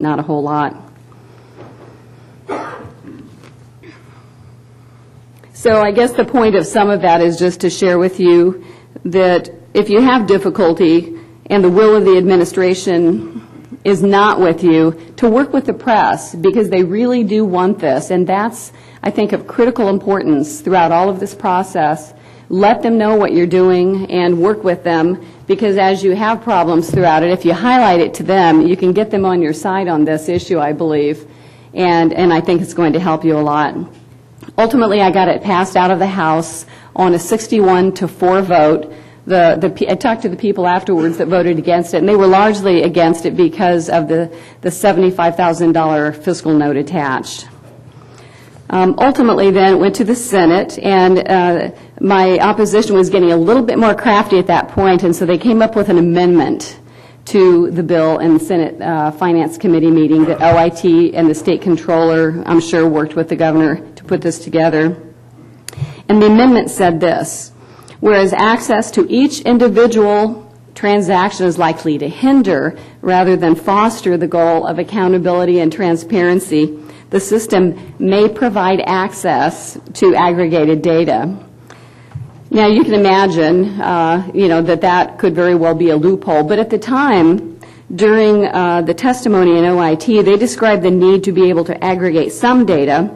not a whole lot. So I guess the point of some of that is just to share with you that if you have difficulty and the will of the administration is not with you, to work with the press, because they really do want this, and that's, I think, of critical importance throughout all of this process. Let them know what you're doing and work with them, because as you have problems throughout it, if you highlight it to them, you can get them on your side on this issue, I believe, and I think it's going to help you a lot. Ultimately, I got it passed out of the House on a 61-4 vote. I talked to the people afterwards that voted against it, and they were largely against it because of the $75,000 fiscal note attached. Ultimately, then, it went to the Senate, and my opposition was getting a little bit more crafty at that point, and so they came up with an amendment to the bill in the Senate Finance Committee meeting that OIT and the state controller, I'm sure, worked with the governor to put this together. And the amendment said this: whereas access to each individual transaction is likely to hinder rather than foster the goal of accountability and transparency, the system may provide access to aggregated data. Now, you can imagine, that could very well be a loophole, but at the time, during the testimony in OIT, they described the need to be able to aggregate some data,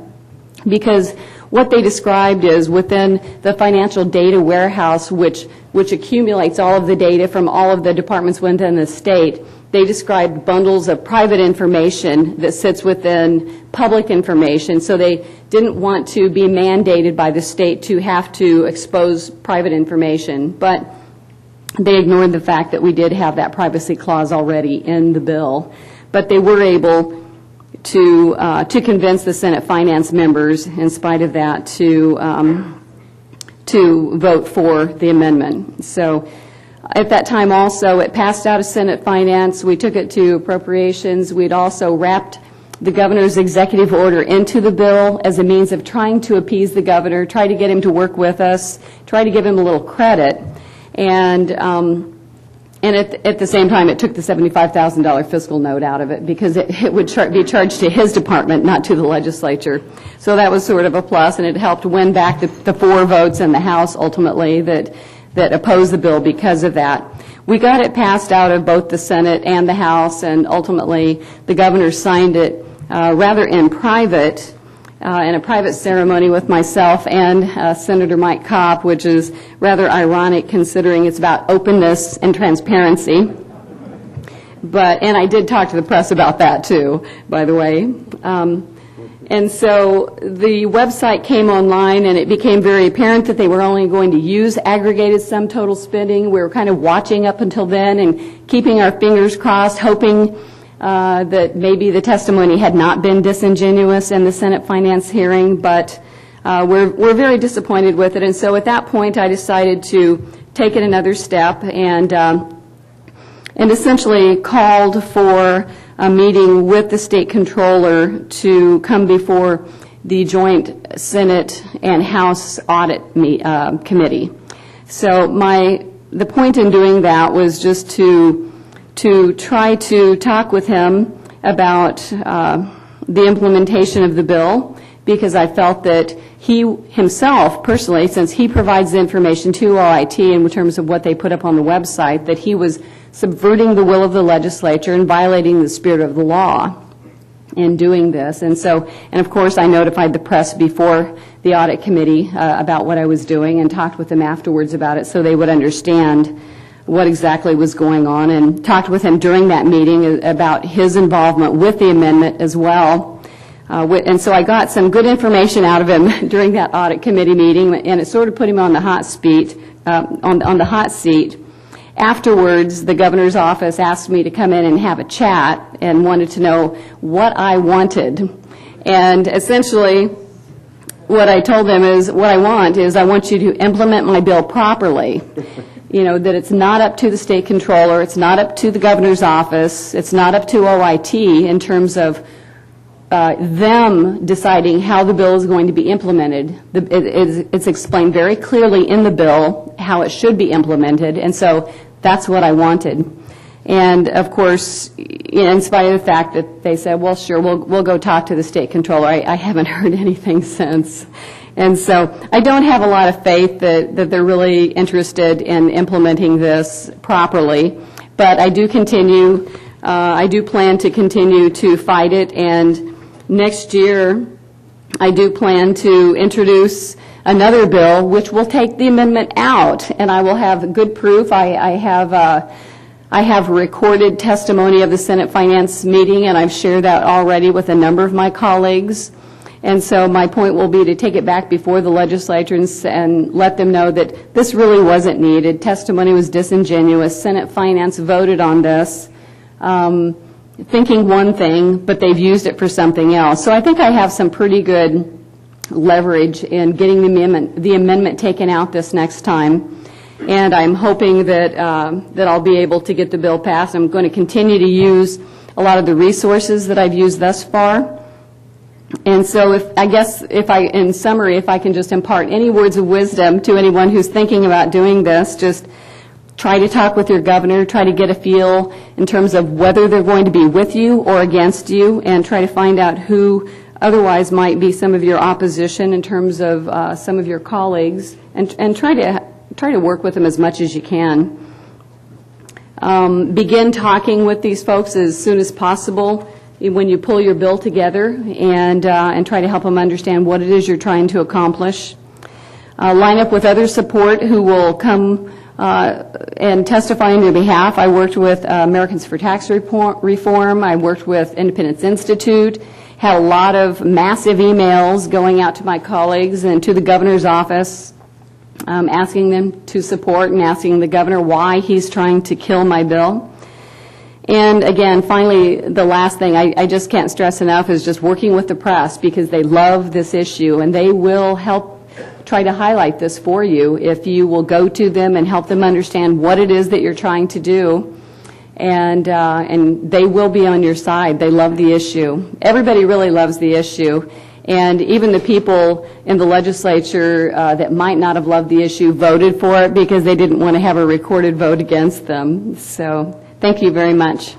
because what they described is within the financial data warehouse, which accumulates all of the data from all of the departments within the state, they described bundles of private information that sits within public information. So they didn't want to be mandated by the state to have to expose private information. But they ignored the fact that we did have that privacy clause already in the bill. But they were able to convince the Senate finance members, in spite of that, to vote for the amendment. So at that time also, it passed out of Senate Finance. We took it to Appropriations. We'd also wrapped the governor's executive order into the bill as a means of trying to appease the governor, try to get him to work with us, try to give him a little credit. And at the same time, it took the $75,000 fiscal note out of it, because it would be charged to his department, not to the legislature. So that was sort of a plus, and it helped win back the 4 votes in the House, ultimately, that opposed the bill because of that. We got it passed out of both the Senate and the House, and ultimately the governor signed it rather in private, in a private ceremony with myself and Senator Mike Kopp, which is rather ironic considering it's about openness and transparency. And I did talk to the press about that too, by the way. And so the website came online, and it became very apparent that they were only going to use aggregated sum total spending. We were kind of watching up until then and keeping our fingers crossed, hoping that maybe the testimony had not been disingenuous in the Senate Finance hearing, but we're very disappointed with it. And so at that point, I decided to take it another step and essentially called for a meeting with the state controller to come before the joint Senate and House audit committee. So the point in doing that was just to try to talk with him about the implementation of the bill, because I felt that he himself, personally, since he provides the information to OIT in terms of what they put up on the website, that he was subverting the will of the legislature and violating the spirit of the law in doing this. And of course, I notified the press before the audit committee about what I was doing and talked with them afterwards about it so they would understand what exactly was going on, and talked with him during that meeting about his involvement with the amendment as well. And so I got some good information out of him during that audit committee meeting, and it sort of put him on the hot seat. On the hot seat. Afterwards, the governor's office asked me to come in and have a chat and wanted to know what I wanted. And essentially, what I told them is, what I want you to implement my bill properly. That it's not up to the state controller, it's not up to the governor's office, it's not up to OIT in terms of them deciding how the bill is going to be implemented. It's explained very clearly in the bill how it should be implemented, and so that's what I wanted. And of course, in spite of the fact that they said, well, sure, we'll go talk to the state controller, I haven't heard anything since. And so I don't have a lot of faith that they're really interested in implementing this properly. But I do plan to continue to fight it. And next year, I do plan to introduce another bill which will take the amendment out. And I will have good proof. I have recorded testimony of the Senate Finance meeting, and I've shared that already with a number of my colleagues. And so my point will be to take it back before the legislature and let them know that this really wasn't needed. Testimony was disingenuous. Senate Finance voted on this thinking one thing, but they've used it for something else. So I think I have some pretty good leverage in getting the amendment taken out this next time. And I'm hoping that I'll be able to get the bill passed. I'm going to continue to use a lot of the resources that I've used thus far. And so in summary, if I can just impart any words of wisdom to anyone who's thinking about doing this, just try to talk with your governor, try to get a feel in terms of whether they're going to be with you or against you, and try to find out who otherwise might be some of your opposition in terms of some of your colleagues, and try to work with them as much as you can. Begin talking with these folks as soon as possible when you pull your bill together, and try to help them understand what it is you're trying to accomplish. Line up with other support who will come and testify on your behalf. I worked with Americans for Tax Reform. I worked with Independence Institute. Had a lot of massive emails going out to my colleagues and to the governor's office, asking them to support and asking the governor why he's trying to kill my bill. And again, finally, the last thing I just can't stress enough is just working with the press, because they love this issue, and they will help try to highlight this for you if you will go to them and help them understand what it is that you're trying to do. And they will be on your side. They love the issue. Everybody really loves the issue. And even the people in the legislature that might not have loved the issue voted for it because they didn't want to have a recorded vote against them. So thank you very much.